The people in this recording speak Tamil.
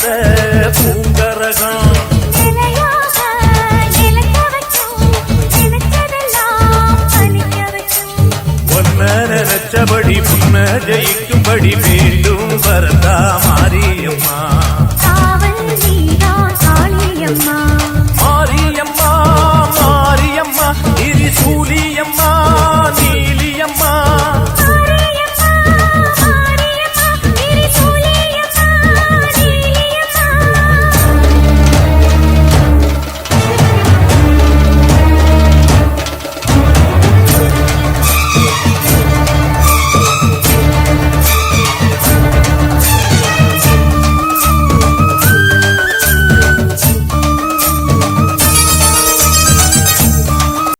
வந்த பூங்கரகம் நினைச்சபடி முன்ன ஜெயிக்கும்படி மீண்டும் வரதா மாரியம்மா. காவல் நீதான் காளியம்மா.